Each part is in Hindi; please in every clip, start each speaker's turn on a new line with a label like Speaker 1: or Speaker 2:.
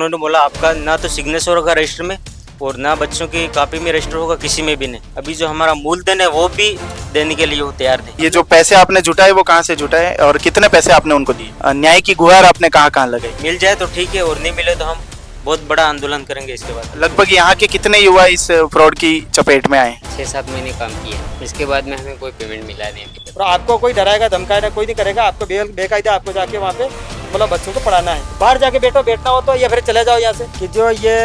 Speaker 1: उन्होंने बोला आपका ना तो सिग्नेचर होगा रजिस्टर में और ना बच्चों की कॉपी में रजिस्टर होगा, किसी में भी नहीं। अभी जो हमारा मूलधन है वो भी देने के लिए वो तैयार थे।
Speaker 2: ये जो पैसे आपने जुटाए वो कहाँ से जुटाए और कितने पैसे आपने उनको दिए? न्याय की गुहार आपने कहाँ कहाँ लगाई?
Speaker 1: मिल जाए तो ठीक है और नहीं मिले तो हम बहुत बड़ा आंदोलन करेंगे इसके बाद।
Speaker 2: लगभग यहाँ के कितने युवा इस फ्रॉड की चपेट में आए?
Speaker 1: 6-7 महीने काम किया, इसके बाद में हमें कोई पेमेंट मिला नहीं।
Speaker 3: और आपको कोई डराएगा धमकाएगा कोई नहीं करेगा, आपको बेकायदा आपको जाके वहाँ पे मतलब बच्चों को पढ़ाना है। बाहर जाके बैठना हो तो या फिर चले जाओ यहाँ से। कि जो ये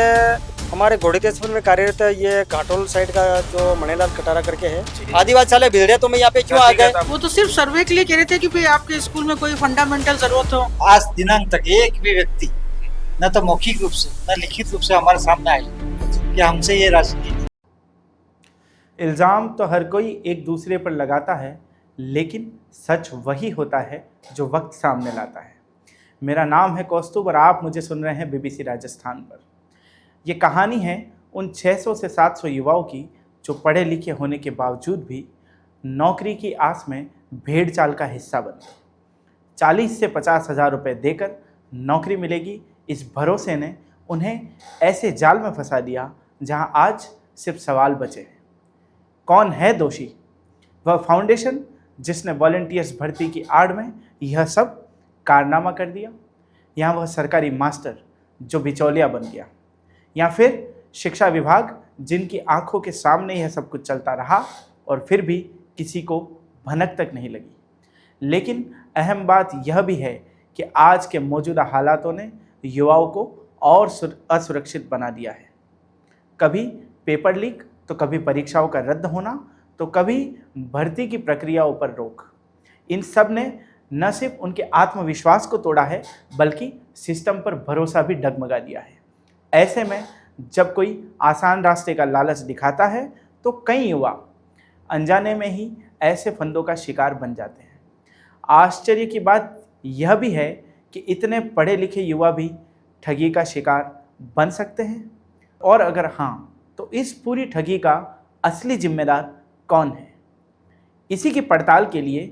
Speaker 3: हमारे घोड़ी तेजपुर में कार्यरत है, ये घाटोल साइड का जो मणिलाल कटारा करके है, आदिवासी साले भिड़े तो मैं यहाँ पे क्यों आ गए?
Speaker 4: वो तो सिर्फ सर्वे के लिए कह रहे थे कि भाई आपके स्कूल में कोई फंडामेंटल जरूरत हो।
Speaker 5: आज दिनांक तक एक भी व्यक्ति न तो मौखिक रूप से न लिखित रूप से हमारे सामने आए कि हमसे ये राशि ली।
Speaker 6: इल्ज़ाम तो हर कोई एक दूसरे पर लगाता है, लेकिन सच वही होता है जो वक्त सामने लाता है। मेरा नाम है कौस्तुभ और आप मुझे सुन रहे हैं बीबीसी राजस्थान पर। ये कहानी है उन 600 से 700 युवाओं की जो पढ़े लिखे होने के बावजूद भी नौकरी की आस में भेड़ चाल का हिस्सा बन गए। 40 से 50 हज़ार रुपये देकर नौकरी मिलेगी, इस भरोसे ने उन्हें ऐसे जाल में फंसा दिया जहां आज सिर्फ सवाल बचे हैं, कौन है दोषी? वह फाउंडेशन जिसने वॉलंटियर्स भर्ती की आड़ में यह सब कारनामा कर दिया, या वह सरकारी मास्टर जो बिचौलिया बन गया, या फिर शिक्षा विभाग जिनकी आंखों के सामने यह सब कुछ चलता रहा और फिर भी किसी को भनक तक नहीं लगी। लेकिन अहम बात यह भी है कि आज के मौजूदा हालातों ने युवाओं को और असुरक्षित बना दिया है। कभी पेपर लीक तो कभी परीक्षाओं का रद्द होना तो कभी भर्ती की प्रक्रियाओं पर रोक। इन सब ने न सिर्फ उनके आत्मविश्वास को तोड़ा है बल्कि सिस्टम पर भरोसा भी डगमगा दिया है। ऐसे में जब कोई आसान रास्ते का लालच दिखाता है तो कई युवा अनजाने में ही ऐसे फंदों का शिकार बन जाते हैं। आश्चर्य की बात यह भी है कि इतने पढ़े लिखे युवा भी ठगी का शिकार बन सकते हैं, और अगर हाँ तो इस पूरी ठगी का असली जिम्मेदार कौन है? इसी की पड़ताल के लिए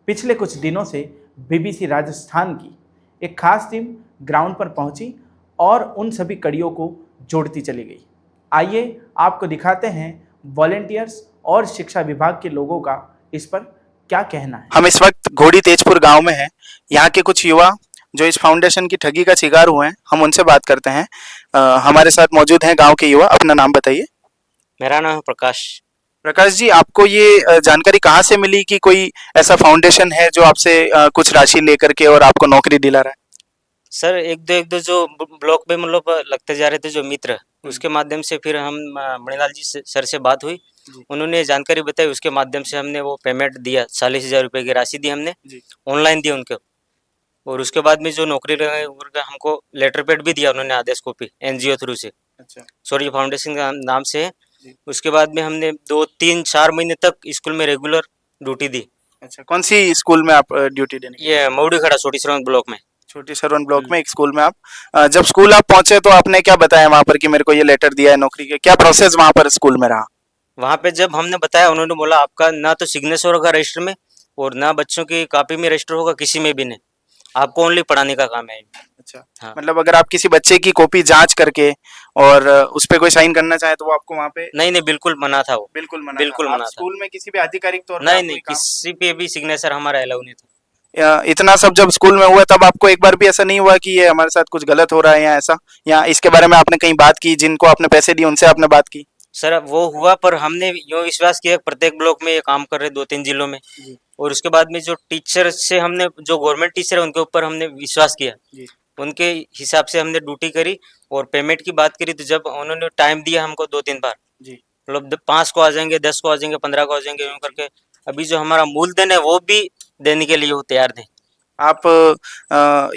Speaker 6: पिछले कुछ दिनों से बीबीसी राजस्थान की एक खास टीम ग्राउंड पर पहुंची और उन सभी कड़ियों को जोड़ती चली गई। आइए आपको दिखाते हैं वॉलंटियर्स और शिक्षा विभाग के लोगों का इस पर क्या कहना है।
Speaker 2: हम इस वक्त घोड़ी तेजपुर गांव में हैं। यहाँ के कुछ युवा जो इस फाउंडेशन की ठगी का शिकार हुए हैं, हम उनसे बात करते हैं। हमारे साथ मौजूद हैं गांव के युवा। अपना नाम बताइए।
Speaker 1: मेरा नाम है प्रकाश।
Speaker 2: प्रकाश जी, आपको ये जानकारी कहाँ से मिली कि कोई ऐसा फाउंडेशन है जो आपसे कुछ राशि लेकर के और आपको नौकरी दिला रहा है?
Speaker 1: सर एक दो जो ब्लॉक पे मतलब लगते जा रहे थे जो मित्र, उसके माध्यम से फिर हम मणिलाल जी सर से बात हुई, उन्होंने जानकारी बताई, उसके माध्यम से हमने वो पेमेंट दिया। 40,000 रुपये की राशि दी हमने, ऑनलाइन दी उनको। और उसके बाद में जो नौकरी लगाई हमको लेटर पैड भी दिया उन्होंने, आदेश कॉपी एनजीओ थ्रू से।
Speaker 2: अच्छा।
Speaker 1: सॉरी फाउंडेशन का नाम से है। उसके बाद में हमने 2-3-4 महीने तक स्कूल में रेगुलर ड्यूटी दी।
Speaker 2: अच्छा, कौन सी स्कूल में आप ड्यूटी देने?
Speaker 1: ये मऊड़ी खड़ा छोटी सरवन ब्लॉक में।
Speaker 2: छोटी सरवन ब्लॉक में एक स्कूल में आप जब स्कूल आप पहुंचे तो आपने क्या बताया वहां पर कि मेरे को ये लेटर दिया है नौकरी के? क्या प्रोसेस वहां पर स्कूल में रहा?
Speaker 1: वहाँ पे जब हमने बताया, उन्होंने बोला आपका ना तो सिग्नेचर होगा रजिस्टर में और ना बच्चों की कॉपी में रजिस्टर होगा, किसी में भी नहीं। आपको ओनली पढ़ाने का काम है।
Speaker 2: अच्छा।
Speaker 1: हाँ।
Speaker 2: मतलब अगर आप किसी बच्चे की कॉपी जांच करके और उस पे कोई साइन करना चाहे तो वो आपको वहाँ पे?
Speaker 1: नहीं, बिल्कुल मना था वो।
Speaker 2: बिल्कुल मना
Speaker 1: बिल्कुल
Speaker 2: था।
Speaker 1: मना
Speaker 2: आप
Speaker 1: था।
Speaker 2: स्कूल में किसी भी आधिकारिक तौर पर
Speaker 1: नहीं, किसी पे भी सिग्नेचर हमारा अलाउ नहीं था।
Speaker 2: इतना सब जब स्कूल में हुआ तब आपको एक बार भी ऐसा नहीं हुआ कि ये हमारे साथ कुछ गलत हो रहा है या ऐसा, या इसके बारे में आपने कहीं बात की? जिनको आपने पैसे दिए उनसे आपने बात की?
Speaker 1: सर वो हुआ, पर हमने यूँ विश्वास किया प्रत्येक ब्लॉक में ये काम कर रहे 2-3 जिलों में। और उसके बाद में जो टीचर से हमने, जो गवर्नमेंट टीचर है उनके ऊपर हमने विश्वास किया, उनके हिसाब से हमने ड्यूटी करी। और पेमेंट की बात करी तो जब उन्होंने टाइम दिया हमको 2-3 बार, मतलब 5 को आ जाएंगे, 10 को आ जाएंगे, 15 को आ जाएंगे, यूँ करके अभी जो हमारा मूलधन है वो भी देने के लिए वो तैयार थे।
Speaker 2: आप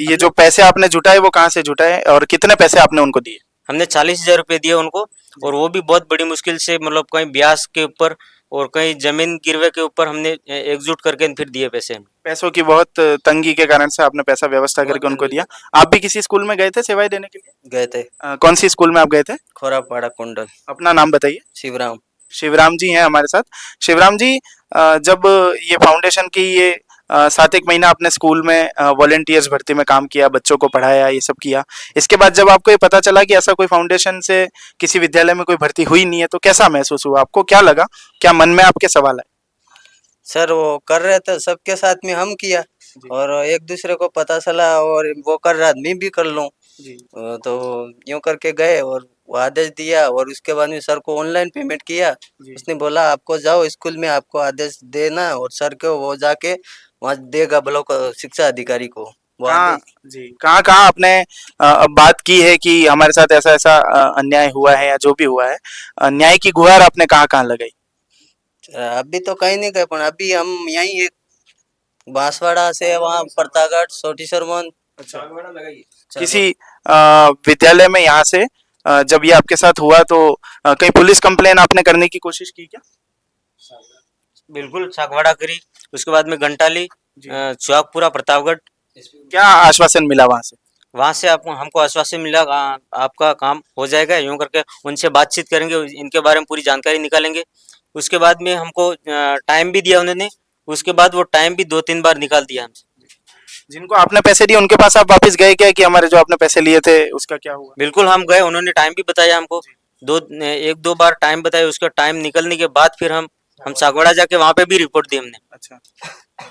Speaker 2: ये जो पैसे आपने जुटाए वो कहाँ से जुटाए और कितने पैसे आपने उनको दिए?
Speaker 1: हमने 40,000 रुपये दिए उनको, और वो भी बहुत बड़ी मुश्किल से, मतलब कहीं ब्याज के ऊपर और कहीं जमीन गिरवे के ऊपर हमने एकजुट करके फिर दिए पैसे।
Speaker 2: पैसों की बहुत तंगी के कारण से आपने पैसा व्यवस्था करके उनको दिया। आप भी किसी स्कूल में गए थे सेवाएं देने के लिए?
Speaker 1: गए थे।
Speaker 2: कौन सी स्कूल में आप गए थे?
Speaker 1: खोरापाड़ा कुंडल।
Speaker 2: अपना नाम बताइए।
Speaker 1: शिवराम।
Speaker 2: शिवराम जी हैं हमारे साथ। शिवराम जी, जब ये फाउंडेशन की ये सात एक महीना आपने स्कूल में वॉलेंटियर्स भर्ती में काम किया, बच्चों को पढ़ाया, ये सब किया। इसके बाद जब आपको ये पता चला कि ऐसा कोई फाउंडेशन से किसी विद्यालय में कोई भर्ती हुई नहीं है, तो कैसा महसूस हुआ आपको? क्या लगा? क्या मन में आपके सवाल आए?
Speaker 7: सर वो कर रहे थे सबके साथ में, हम किया और एक दूसरे को पता चला और वो कर रहा मैं भी कर लूं, तो यूं करके गए और वो आदेश दिया और उसके बाद में सर को ऑनलाइन पेमेंट किया। उसने बोला आपको जाओ स्कूल में, आपको आदेश देना और सर को वो जाके वहाँ देगा ब्लॉक शिक्षा अधिकारी को। वो
Speaker 2: जी, कहाँ कहाँ आपने अब बात की है कि हमारे साथ ऐसा ऐसा अन्याय हुआ है या जो भी हुआ है, न्याय की गुहार आपने कहाँ कहाँ लगाई?
Speaker 7: अभी तो कहीं नहीं गए, पर अभी हम यहीं एक बांसवाड़ा से वहाँ प्रतापगढ़ छोटी सरमन
Speaker 2: किसी विद्यालय में यहाँ से जब ये आपके साथ हुआ तो कहीं पुलिस कंप्लेन आपने करने की कोशिश की क्या?
Speaker 1: बिल्कुल सागवाड़ा करी, उसके बाद में घंटाली, चौकपुरा, प्रतापगढ़।
Speaker 2: क्या आश्वासन मिला वहां से?
Speaker 1: वहां से आपको हमको आश्वासन मिला आपका काम हो जाएगा, यूं करके उनसे बातचीत करेंगे, इनके बारे में पूरी जानकारी निकालेंगे। उसके बाद में हमको टाइम भी दिया उन्होंने, उसके बाद वो टाइम भी 2-3 बार निकाल दिया हमसे।
Speaker 2: जिनको आपने पैसे दिए उनके पास आप वापस गए क्या कि हमारे जो आपने पैसे लिए थे उसका क्या हुआ?
Speaker 1: बिल्कुल हम गए, उन्होंने टाइम भी बताया हमको, 1-2 बार टाइम बताया। उसका टाइम निकलने के बाद फिर हम सागवाड़ा जाके वहाँ पे भी रिपोर्ट दी हमने।
Speaker 2: अच्छा,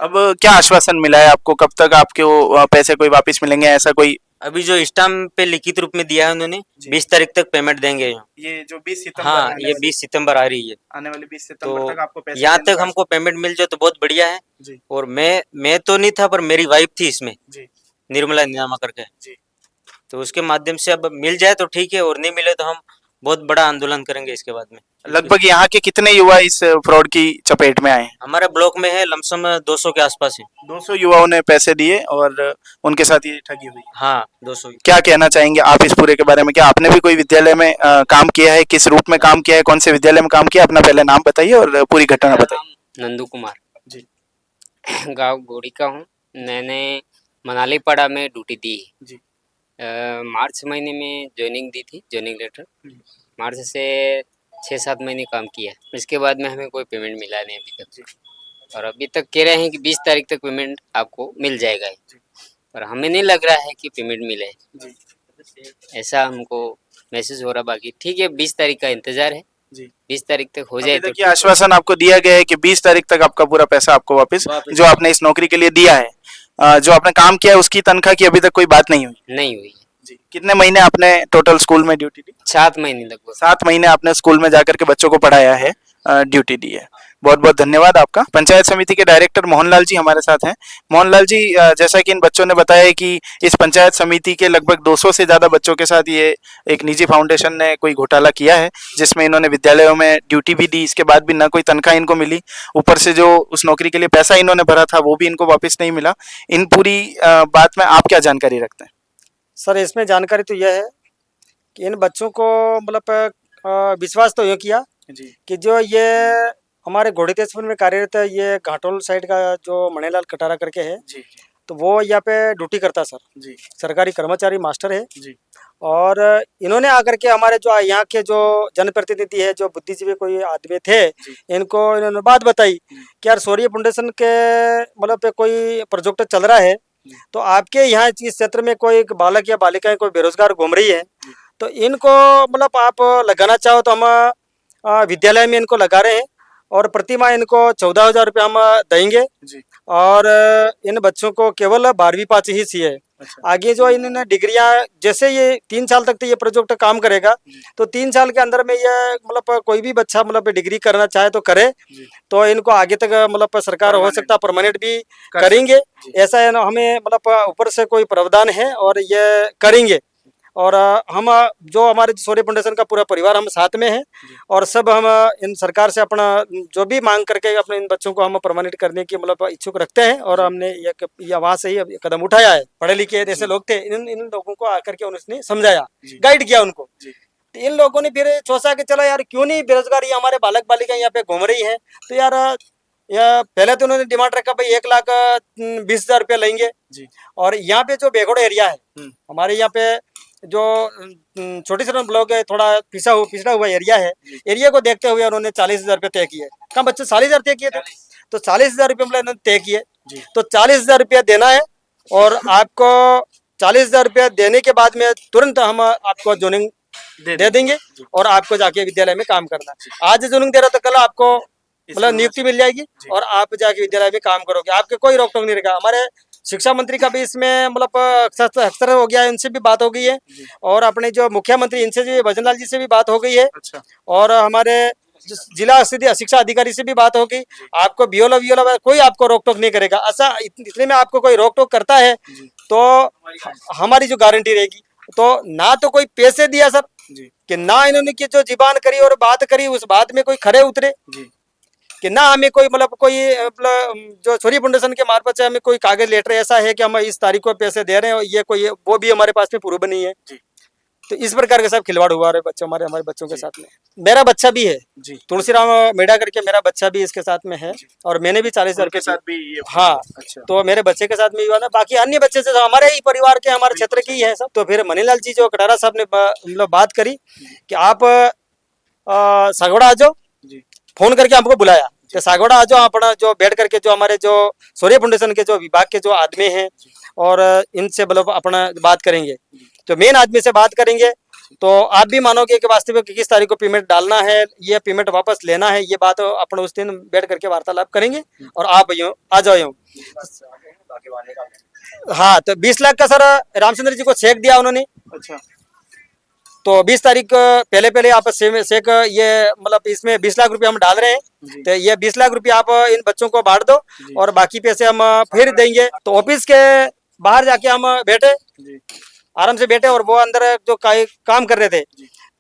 Speaker 2: अब क्या आश्वासन मिला है आपको? कब तक आपके वो पैसे कोई वापस मिलेंगे? ऐसा कोई
Speaker 1: अभी जो स्टाम्प पे लिखित रूप में दिया है उन्होंने, 20 तारीख तक पेमेंट देंगे।
Speaker 2: ये जो 20 सितंबर
Speaker 1: हाँ, ये 20 सितंबर आ रही है,
Speaker 2: आने वाली 20 सितंबर तक
Speaker 1: तो
Speaker 2: आपको पैसे
Speaker 1: यहाँ
Speaker 2: देने
Speaker 1: तक
Speaker 2: का
Speaker 1: हमको पेमेंट मिल जाए तो बहुत बढ़िया है।
Speaker 2: जी।
Speaker 1: और मैं तो नहीं था, पर मेरी वाइफ थी इसमें,
Speaker 2: जी
Speaker 1: निर्मला निनामा करके,
Speaker 2: जी।
Speaker 1: तो उसके माध्यम से अब मिल जाए तो ठीक है, और नहीं मिले तो हम बहुत बड़ा आंदोलन करेंगे इसके बाद में।
Speaker 2: लगभग यहाँ के कितने युवा इस फ्रॉड की चपेट में आए हैं?
Speaker 1: हमारे ब्लॉक में है लमसम 200 के आसपास है।
Speaker 2: 200 युवाओं ने पैसे दिए और उनके साथ ये ठगी हुई।
Speaker 1: हाँ, 200।
Speaker 2: क्या कहना चाहेंगे आप इस पूरे के बारे में? क्या आपने भी कोई विद्यालय में काम किया है? किस रूप में काम किया है? कौन से विद्यालय में काम किया? अपना पहले नाम बताइए और पूरी घटना बताइए।
Speaker 8: नंदू कुमार
Speaker 2: जी।
Speaker 8: गांव गोड़ी का हूँ। मैंने मनाली पाड़ा में ड्यूटी दी
Speaker 2: जी।
Speaker 8: मार्च महीने में ज्वाइनिंग दी थी, ज्वाइनिंग लेटर। मार्च से 6-7 महीने काम किया, इसके बाद में हमें कोई पेमेंट मिला नहीं अभी तक। और अभी तक कह रहे हैं कि 20 तारीख तक पेमेंट आपको मिल जाएगा, पर हमें नहीं लग रहा है कि पेमेंट मिले, ऐसा हमको मैसेज हो रहा। बाकी ठीक है, 20 तारीख का इंतजार है, 20 तारीख तक हो जाए तो।
Speaker 2: ये आश्वासन आपको दिया गया है कि 20 तारीख तक आपका पूरा पैसा आपको वापस, जो आपने इस नौकरी के लिए दिया है, जो आपने काम किया है उसकी तनख्वाह की अभी तक कोई बात नहीं हुई?
Speaker 8: नहीं हुई
Speaker 2: जी। कितने महीने आपने टोटल स्कूल में ड्यूटी दी?
Speaker 8: 7 महीने लगभग।
Speaker 2: 7 महीने आपने स्कूल में जाकर के बच्चों को पढ़ाया है, ड्यूटी दी है। बहुत बहुत धन्यवाद आपका। पंचायत समिति के डायरेक्टर मोहनलाल जी हमारे साथ हैं। मोहनलाल जी, जैसा कि इन बच्चों ने बताया कि इस पंचायत समिति के लगभग 200 से ज्यादा बच्चों के साथ ये एक निजी फाउंडेशन ने कोई घोटाला किया है, जिसमें इन्होंने विद्यालयों में ड्यूटी भी दी, इसके बाद भी ना कोई तनख्वाह इनको मिली, ऊपर से जो उस नौकरी के लिए पैसा इन्होंने भरा था वो भी इनको वापस नहीं मिला। इन पूरी बात में आप क्या जानकारी रखते हैं?
Speaker 3: सर इसमें जानकारी तो यह है कि इन बच्चों को मतलब विश्वास तो ये किया
Speaker 2: जी।
Speaker 3: कि जो ये हमारे घोड़ी तेजपुर में कार्यरत है, ये घाटोल साइड का जो मणिलाल कटारा करके है,
Speaker 2: जी।
Speaker 3: तो वो यहाँ पे ड्यूटी करता सर,
Speaker 2: जी।
Speaker 3: सरकारी कर्मचारी मास्टर है
Speaker 2: जी।
Speaker 3: और इन्होंने आकर के हमारे जो यहाँ के जो जनप्रतिनिधि है, जो बुद्धिजीवी कोई आदमी थे, इनको इन्होंने बात बताई कि यार सूर्य फाउंडेशन के मतलब पे कोई प्रोजेक्ट चल रहा है, तो आपके यहाँ इस क्षेत्र में कोई बालक या बालिकाएं कोई बेरोजगार घूम रही है, तो इनको मतलब आप लगाना चाहो तो हम विद्यालय में इनको लगा रहे हैं और प्रति माह इनको 14,000 रुपये हम देंगे
Speaker 2: जी।
Speaker 3: और इन बच्चों को केवल 12वीं पास ही सी है।
Speaker 2: अच्छा।
Speaker 3: आगे जो इन्होंने डिग्रियां, जैसे ये 3 साल तक तो ये प्रोजेक्ट काम करेगा, तो 3 साल के अंदर में ये मतलब कोई भी बच्चा मतलब डिग्री करना चाहे तो करे, तो इनको आगे तक मतलब सरकार हो सकता परमानेंट भी करेंगे, ऐसा है ना, हमें मतलब ऊपर से कोई प्रावधान है और ये करेंगे। और हम जो हमारे सूर्य फाउंडेशन का पूरा परिवार हम साथ में है और सब हम इन सरकार से अपना जो भी मांग करके अपने इन बच्चों को हम परमानेंट करने की मतलब इच्छुक रखते हैं और हमने ये वहाँ से ही कदम उठाया है। पढ़े लिखे जैसे लोग थे, इन लोगों को आकर के उन्होंने समझाया, गाइड किया उनको, तो इन लोगों ने फिर सोचा कि चलो यार क्यों नहीं, बेरोजगारी हमारे बालक बालिका यहाँ पे घूम रही है, तो यार पहले तो उन्होंने डिमांड रखा भाई 1,20,000 रुपया लेंगे। और यहाँ पे जो बेघोड़ एरिया है हमारे यहाँ पे, जो छोटी सरन ब्लॉक है, थोड़ा पिछड़ा हुआ एरिया है, एरिया को देखते हुए उन्होंने 40,000 रुपये तय किए। कम बच्चे 40,000 तय किए थे, तो 40,000 रुपये मतलब इन्होंने तय किए। तो 40,000 रुपया देना है और आपको 40,000 रुपया देने के बाद में तुरंत हम आपको जोनिंग दे देंगे और आपको जाके विद्यालय में काम करना। आज जोनिंग दे रहा तो कल आपको मतलब नियुक्ति मिल जाएगी और आप जाके विद्यालय में काम करोगे, आपके कोई रोक टोक नहीं रहेगा। हमारे शिक्षा मंत्री का भी इसमें मतलब अक्सर हो गया है, उनसे भी बात हो गई है और अपने जो मुख्यमंत्री इनसे भी भजनलाल जी से भी बात हो गई है और हमारे जिला शिक्षा अधिकारी से भी बात होगी। आपको बीओलो कोई आपको रोक टोक नहीं करेगा। ऐसा इतने में आपको कोई रोक टोक करता है तो हमारी जो गारंटी रहेगी। तो ना तो कोई पैसे दिया सर कि ना इन्होंने की जो जीबान करी और बात करी उस बात में कोई खरे उतरे कि ना हमें कोई मतलब जो सूर्य फाउंडेशन के मार्फत से हमें कोई कागज लेटर ऐसा है कि हम इस तारीख को पैसे दे रहे हैं, ये कोई वो भी हमारे पास में प्रूफ नहीं है। तो इस प्रकार के सब खिलवाड़ हुआ है बच्चों हमारे बच्चों के साथ में। मेरा बच्चा भी है तुलसीराम मेड़ा करके, मेरा बच्चा भी इसके साथ में है और मैंने भी 40,000 रुपये साथ भी हाँ अच्छा। तो मेरे बच्चे के साथ में हुआ था, बाकी अन्य बच्चे से हमारे ही परिवार के हमारे क्षेत्र की है सब। तो फिर मनीलाल जी जो कटारा साहब ने मतलब बात करी कि आप सागवाड़ा आ जाओ, फोन करके हमको बुलाया कि सागवाड़ा आ जाओ, अपना जो बैठ करके जो हमारे जो सूर्य फाउंडेशन के जो विभाग के जो आदमी हैं और इनसे मतलब अपना बात करेंगे। तो मेन आदमी से बात करेंगे तो आप भी मानोगे कि वास्तविक किस तारीख को पेमेंट डालना है, ये पेमेंट वापस लेना है, ये बात अपन उस दिन बैठ करके वार्तालाप करेंगे और आप यूँ आ जाओ यूँ। हाँ तो 20 लाख का सर रामचंद्र जी को चेक दिया उन्होंने। अच्छा तो 20 तारीख पहले आप चेक ये मतलब इसमें 20 लाख रुपए हम डाल रहे हैं, तो ये 20 लाख रुपए आप इन बच्चों को बांट दो और बाकी पैसे हम फिर देंगे। तो ऑफिस के बाहर जाके हम बैठे, आराम से बैठे और वो अंदर जो काम कर रहे थे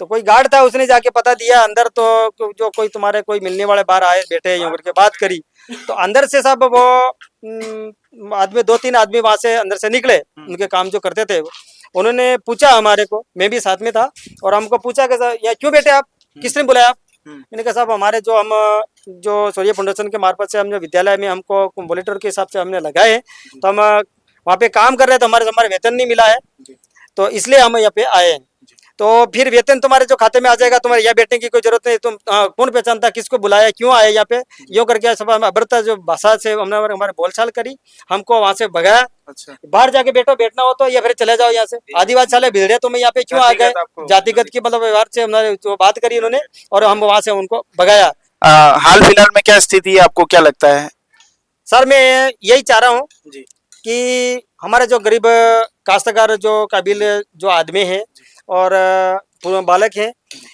Speaker 3: तो कोई गार्ड था, उसने जाके पता दिया अंदर तो जो कोई तुम्हारे कोई मिलने वाले बाहर आए बैठे यूं करके बात करी। तो अंदर से सब वो आदमी 2-3 आदमी वहां से अंदर से निकले, उनके काम जो करते थे उन्होंने पूछा हमारे को, मैं भी साथ में था और हमको पूछा कि सर यहाँ क्यों बैठे आप, किसने बुलाया आप? मैंने कहा साहब हमारे जो हम जो सूर्य फाउंडेशन के मार्फत से हम जो विद्यालय में हमको वॉलंटियर के हिसाब से हमने लगाए तो हम वहाँ पे काम कर रहे थे, हमारे वेतन नहीं मिला है तो इसलिए हम यहाँ पे आए हैं। तो फिर वेतन तुम्हारे जो खाते में आ जाएगा, तुम्हारे यहाँ बैठने की कोई जरूरत नहीं, तुम कौन पहचानता किसको बुलाया, क्यों आए यहाँ पे, यूँ करके सब अभद्रता जो भाषा से हमने हमारे बोलचाल करी, हमको वहाँ से भगाया। अच्छा। बाहर जाके बैठना हो तो या फिर चले जाओ यहाँ से, आदिवासी साले भिड़े तुम्हें यहाँ पे क्यों आ गए, जातिगत की मतलब व्यवहार से हमने जो बात करी उन्होंने और हम वहाँ से उनको भगाया।
Speaker 2: हाल फिलहाल में क्या स्थिति है, आपको क्या लगता है?
Speaker 3: सर मैं यही चाह रहा हूँ कि हमारे जो गरीब काश्तकार जो काबिल जो आदमी हैं और बालक हैं,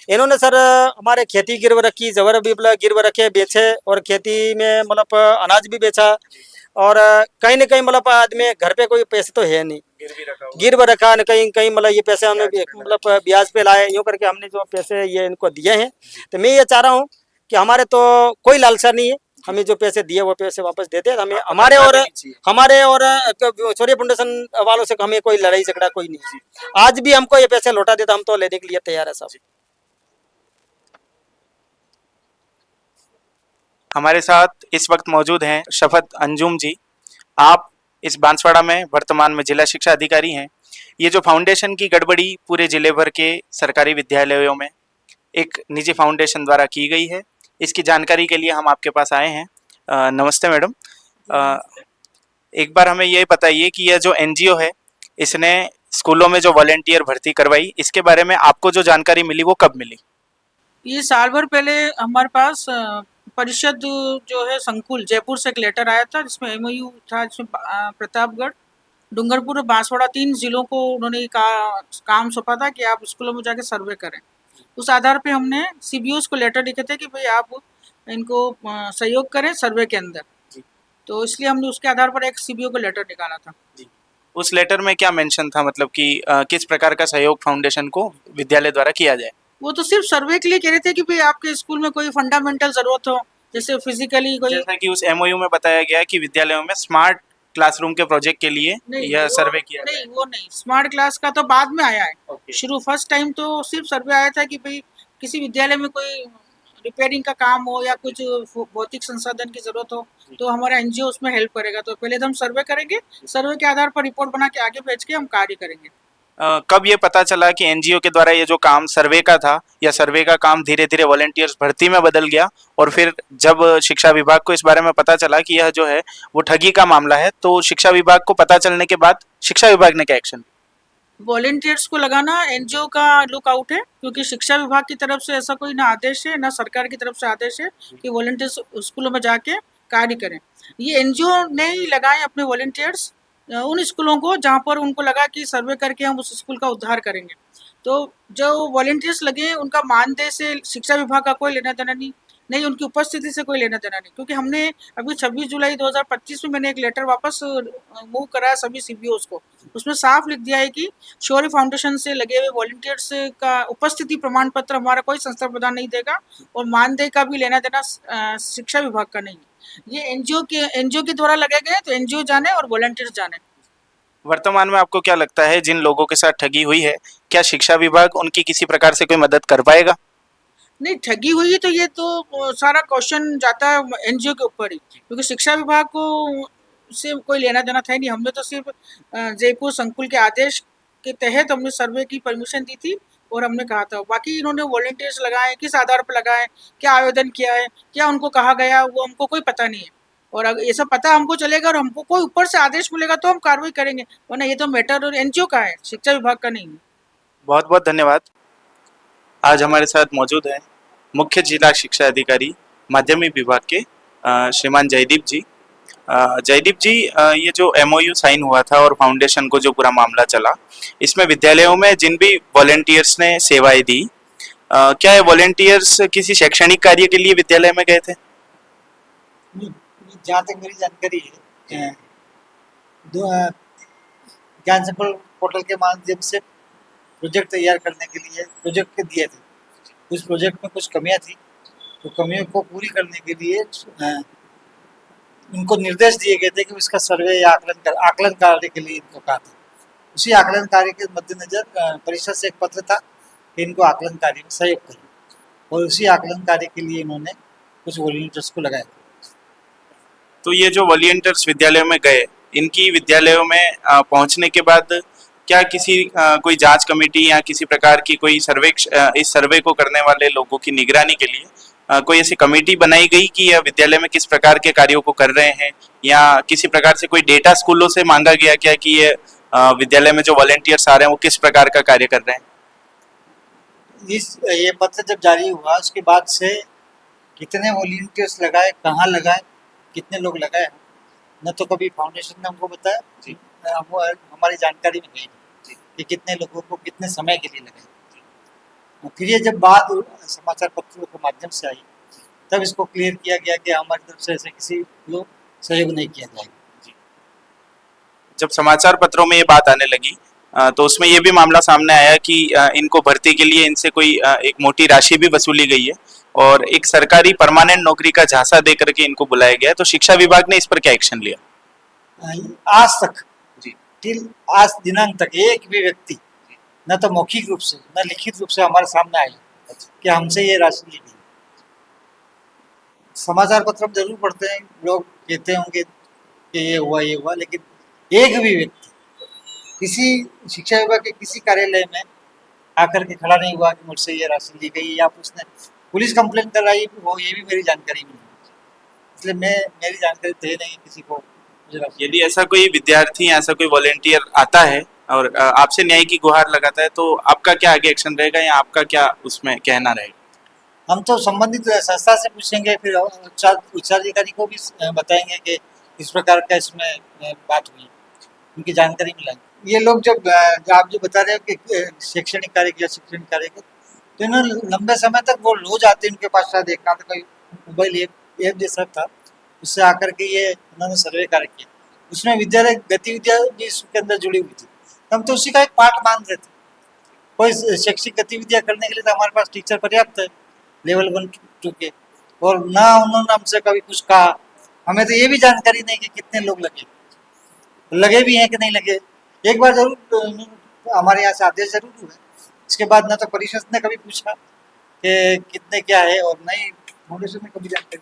Speaker 3: इन्होंने सर हमारे खेती गिरव रखी, जवर भी गिरव रखे बेचे और खेती में मतलब अनाज भी बेचा और कहीं न कहीं मतलब आदमी घर पे कोई पैसे तो है नहीं, गिरव रखा न कहीं मतलब ये पैसे हमने मतलब ब्याज पे लाए, यूँ करके हमने जो पैसे ये इनको दिए हैं। तो मैं ये चाह रहा हूँ कि हमारे तो कोई लालसा नहीं है, हमें जो पैसे दिए वो पैसे वापस दे दे। हमें हमारे और सूर्य फाउंडेशन वालों से हमें कोई लड़ाई झगड़ा कोई नहीं। आज भी हमको ये पैसे लौटा देता हम तो लेने के लिए तैयार है साहब।
Speaker 2: हमारे साथ इस वक्त मौजूद हैं शफत अंजुम जी। आप इस बांसवाड़ा में वर्तमान में जिला शिक्षा अधिकारी हैं। ये जो फाउंडेशन की गड़बड़ी पूरे जिले भर के सरकारी विद्यालयों में एक निजी फाउंडेशन द्वारा की गई है, इसकी जानकारी के लिए हम आपके पास आए हैं। नमस्ते मैडम, एक बार हमें ये बताइए कि यह जो एनजीओ है इसने स्कूलों में जो वॉलेंटियर भर्ती करवाई, इसके बारे में आपको जो जानकारी मिली वो कब मिली?
Speaker 4: ये साल भर पहले हमारे पास परिषद जो है संकुल जयपुर से एक लेटर आया था जिसमें एमओयू था, जिसमें प्रतापगढ़, डूंगरपुर और बांसवाड़ा 3 जिलों को उन्होंने काम सौंपा था कि आप स्कूलों में जाके सर्वे करें। उस आधार पे हमने सीबीओस को लेटर लिखे थे कि भाई आप इनको सहयोग करें सर्वे के अंदर, तो इसलिए हमने उसके आधार पर एक सीबीओ को लेटर निकाला था।
Speaker 2: उस लेटर में क्या मेंशन था, मतलब कि किस प्रकार का सहयोग फाउंडेशन को विद्यालय द्वारा किया जाए?
Speaker 4: वो तो सिर्फ सर्वे के लिए कह रहे थे कि भाई आपके स्कूल में कोई फंडामेंटल जरूरत हो, जैसे फिजिकली कोई,
Speaker 2: जैसा कि उस एमओयू में बताया गया कि विद्यालयों में स्मार्ट क्लासरूम के प्रोजेक्ट के लिए यह सर्वे किया
Speaker 4: नहीं, वो नहीं, स्मार्ट क्लास का तो बाद में आया है। शुरू फर्स्ट टाइम तो सिर्फ सर्वे आया था कि भाई किसी विद्यालय में कोई रिपेयरिंग का काम हो या कुछ भौतिक संसाधन की जरूरत हो तो हमारा एनजीओ उसमें हेल्प करेगा। तो पहले तो हम सर्वे करेंगे, सर्वे के आधार पर रिपोर्ट बना के आगे भेज के हम कार्य करेंगे।
Speaker 2: कब ये पता चला कि एनजीओ के द्वारा ये जो काम सर्वे का था या सर्वे का काम धीरे धीरे वॉलेंटियर्स भर्ती में बदल गया, और फिर जब शिक्षा विभाग को इस बारे में पता चला कि यह जो है वो ठगी का मामला है, तो शिक्षा विभाग को पता चलने के बाद शिक्षा विभाग ने क्या एक्शन?
Speaker 4: वॉलेंटियर्स को लगाना एनजीओ का लुकआउट है, क्योंकि शिक्षा विभाग की तरफ से ऐसा कोई ना आदेश है ना सरकार की तरफ से आदेश है कि वॉलेंटियर्स स्कूलों में जाके कार्य करें। ये एनजीओ ने ही लगाए अपने वॉलेंटियर्स उन स्कूलों को जहाँ पर उनको लगा कि सर्वे करके हम उस स्कूल का उद्धार करेंगे। तो जो वॉलेंटियर्स लगे उनका मानदेय से शिक्षा विभाग का कोई लेना देना नहीं, उनकी उपस्थिति से कोई लेना देना नहीं, क्योंकि हमने अभी 26 जुलाई 2025 में मैंने एक लेटर वापस मूव कराया सभी सीबीओस को। उसमें साफ लिख दिया है कि शौर्य फाउंडेशन से लगे हुए वॉलंटियर्स का उपस्थिति प्रमाण पत्र हमारा कोई संस्था प्रदान नहीं देगा, और मानदेय का भी लेना देना शिक्षा विभाग का नहीं है। ये एनजीओ के द्वारा लगे गए, तो एनजीओ जाने और वॉलंटियर्स जाने।
Speaker 2: वर्तमान में आपको क्या लगता है, जिन लोगों के साथ ठगी हुई है, क्या शिक्षा विभाग उनकी किसी प्रकार से कोई मदद कर पाएगा?
Speaker 4: नहीं, ठगी हुई है तो ये तो सारा क्वेश्चन जाता है एनजीओ के ऊपर ही, क्योंकि शिक्षा विभाग को से कोई लेना देना था ही नहीं। हमने तो सिर्फ जयपुर संकुल के आदेश के तहत हमने सर्वे की परमिशन दी थी और हमने कहा था। बाकी इन्होंने वॉलंटियर्स लगाए, किस आधार पर लगाए, क्या आवेदन किया है, क्या उनको कहा गया, वो हमको कोई पता नहीं है। और अगर ये सब पता हमको चलेगा और हमको कोई ऊपर से आदेश मिलेगा तो हम कार्रवाई करेंगे, वरना ये तो मैटर और एनजीओ का है, शिक्षा विभाग का नहीं है।
Speaker 2: बहुत बहुत धन्यवाद। आज हमारे साथ मौजूद है मुख्य जिला शिक्षा अधिकारी माध्यमिक विभाग के श्रीमान जयदीप जी। जयदीप जी, ये जो एमओयू साइन हुआ था और फाउंडेशन को जो पूरा मामला चला, इसमें विद्यालयों में जिन भी वॉलेंटियर्स ने सेवाएं दी, क्या ये वॉलेंटियर्स किसी शैक्षणिक कार्य के लिए विद्यालय में गए थे?
Speaker 5: जहाँ तक मेरी जानकारी है, ज्ञान संकुल पोर्टल के माध्यम से प्रोजेक्ट तैयार करने के लिए प्रोजेक्ट दिए थे। उस प्रोजेक्ट में कुछ कमियां थी, तो कमियों को पूरी करने के लिए उनको निर्देश दिए गए थे कि उसका सर्वे या आकलन कार्य के लिए इनको कहा था। उसी आकलन कार्य के मद्देनजर परिषद से एक पत्र था कि इनको आकलन कार्य में सहयोग करें, और उसी आकलन कार्य के लिए इन्होंने कुछ वॉलंटियर्स को लगाया।
Speaker 2: तो ये जो वॉलंटियर्स विद्यालयों में गए, इनकी विद्यालयों में पहुंचने के बाद क्या किसी कोई जांच कमेटी या किसी प्रकार की कोई इस सर्वे को करने वाले लोगों की निगरानी के लिए कोई ऐसी कमेटी बनाई गई कि यह विद्यालय में किस प्रकार के कार्यों को कर रहे हैं, या किसी प्रकार से कोई डेटा स्कूलों से मांगा गया क्या कि ये विद्यालय में जो वॉलंटियर्स आ रहे हैं वो किस प्रकार का कार्य कर रहे हैं?
Speaker 5: ये पत्र जब जारी हुआ उसके बाद से कितने वॉलंटियर्स लगाए, कहाँ लगाए, कितने लोग लगाए, न तो कभी फाउंडेशन ने हमको बताया, हमारी जानकारी में नहीं कि कितने लोगों को कितने समय के लिए लगाए। फिर ये जब बात समाचार पत्रों के माध्यम से आई, तब इसको क्लियर किया गया कि हमारी तरफ से ऐसे किसी को सहयोग नहीं किया जाएगा।
Speaker 2: जब समाचार पत्रों में ये बात आने लगी तो उसमें ये भी मामला सामने आया कि इनको भर्ती के लिए इनसे कोई एक मोटी राशि भी वसूली गई है और एक सरकारी परमानेंट नौकरी का झांसा दे करके इनको बुलाया गया है। तो शिक्षा विभाग ने इस पर क्या एक्शन लिया?
Speaker 5: आज तक आज दिनांक तक एक भी व्यक्ति न तो मौखिक रूप से न लिखित रूप से हमारे सामने आया कि हमसे ये राशि ली गई। समाचार पत्र हम जरूर पढ़ते हैं, लोग कहते होंगे कि ये हुआ, लेकिन एक भी व्यक्ति किसी शिक्षा विभाग के किसी कार्यालय में आकर के खड़ा नहीं हुआ कि मुझसे ये राशि ली गई, या उसने पुलिस कंप्लेंट कराई वो, ये भी मेरी जानकारी में नहीं। इसलिए मेरी जानकारी तो है नहीं किसी को।
Speaker 2: यदि ऐसा कोई विद्यार्थी या ऐसा कोई वॉलेंटियर आता है और आपसे न्याय की गुहार लगाता है, तो आपका क्या आगे एक्शन रहेगा या आपका क्या उसमें कहना रहेगा?
Speaker 5: हम तो संबंधित संस्था से पूछेंगे, फिर उच्चाधिकारी को भी बताएंगे कि इस प्रकार का इसमें बात हुई, उनकी जानकारी मिलाएंगे। ये लोग जब आप जो बता रहे हो कि शैक्षणिक कार्य किया, शैक्षणिक कार्य किया, तो इन्होंने लंबे समय तक वो रोज आते, उनके पास शायद एक ना कोई मोबाइल ऐप जैसा था, उससे आकर के ये उन्होंने सर्वे कार्य किया। उसमें विद्यालय गतिविधियाँ भी इसके अंदर जुड़ी हुई थी, हम तो उसी का एक पार्ट मान रहे थे। कोई शैक्षिक गतिविधियाँ करने के लिए तो हमारे पास टीचर पर्याप्त है लेवल 1-2 के, और ना उन्होंने हमसे कभी कुछ कहा। हमें तो ये भी जानकारी नहीं कि कितने लोग लगे भी हैं कि नहीं लगे। एक बार जरूर हमारे यहाँ से आदेश जरूर हुआ, इसके बाद ना तो परिषद ने कभी पूछा कि कितने क्या है, और नहीं फाउंडेशन ने कभी जानकारी।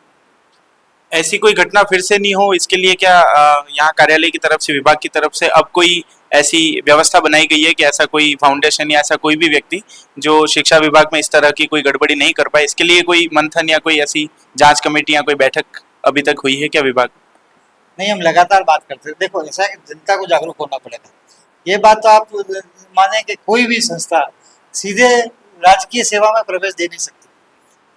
Speaker 2: ऐसी कोई घटना फिर से नहीं हो, इसके लिए क्या यहाँ कार्यालय की तरफ से, विभाग की तरफ से अब कोई ऐसी व्यवस्था बनाई गई है कि ऐसा कोई फाउंडेशन या ऐसा कोई भी व्यक्ति जो शिक्षा विभाग में इस तरह की कोई गड़बड़ी नहीं कर पाए, इसके लिए कोई मंथन या कोई ऐसी जांच कमेटी या कोई बैठक अभी तक हुई है क्या विभाग?
Speaker 5: नहीं, हम लगातार बात करते हैं। देखो, ऐसा है कि जनता को जागरूक होना पड़ेगा। ये बात तो आप माने कि कोई भी संस्था सीधे राजकीय सेवा में प्रवेश दे नहीं सकती,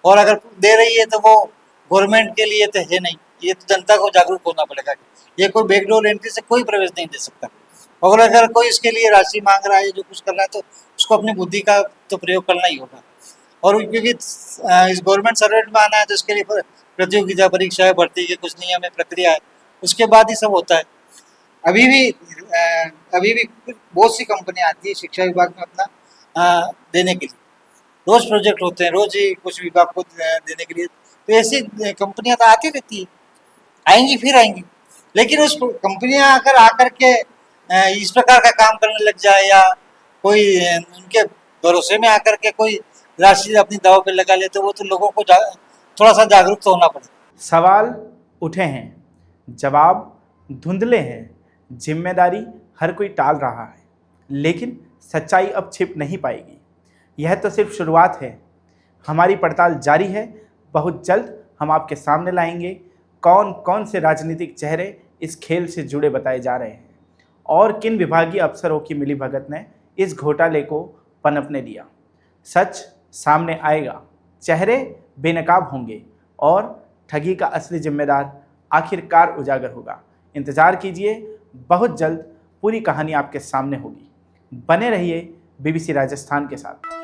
Speaker 5: और अगर दे रही है तो वो गवर्नमेंट के लिए तो है नहीं। ये तो जनता को जागरूक होना पड़ेगा। ये कोई बैकडोर एंट्री से कोई प्रवेश नहीं दे सकता। और अगर कोई इसके लिए राशि मांग रहा है, जो कुछ कर रहा है, तो उसको अपनी बुद्धि का तो प्रयोग करना ही होगा। और क्योंकि इस गवर्नमेंट सर्वेंट में आना है तो इसके लिए प्रतियोगिता परीक्षा है, भर्ती के कुछ नियम है, प्रक्रिया है, उसके बाद ही सब होता है। अभी भी बहुत सी कंपनियां आती है शिक्षा विभाग में अपना देने के लिए। रोज प्रोजेक्ट होते हैं, रोज ही कुछ विभाग को देने के लिए। तो ऐसी कंपनियां तो आती रहती है, आएंगी फिर आएंगी। लेकिन उस कंपनियां अगर आकर के इस प्रकार का काम करने लग जाए, या कोई उनके भरोसे में आकर के कोई राशि अपनी दाव पे लगा ले, तो वो तो लोगों को थोड़ा सा जागरूक तो होना पड़ेगा।
Speaker 6: सवाल उठे हैं, जवाब धुंधले हैं, जिम्मेदारी हर कोई टाल रहा है, लेकिन सच्चाई अब छिप नहीं पाएगी। यह तो सिर्फ शुरुआत है, हमारी पड़ताल जारी है। बहुत जल्द हम आपके सामने लाएंगे कौन कौन से राजनीतिक चेहरे इस खेल से जुड़े बताए जा रहे हैं और किन विभागीय अफसरों की मिलीभगत ने इस घोटाले को पनपने दिया। सच सामने आएगा, चेहरे बेनकाब होंगे और ठगी का असली जिम्मेदार आखिरकार उजागर होगा। इंतज़ार कीजिए, बहुत जल्द पूरी कहानी आपके सामने होगी। बने रहिए BBC राजस्थान के साथ।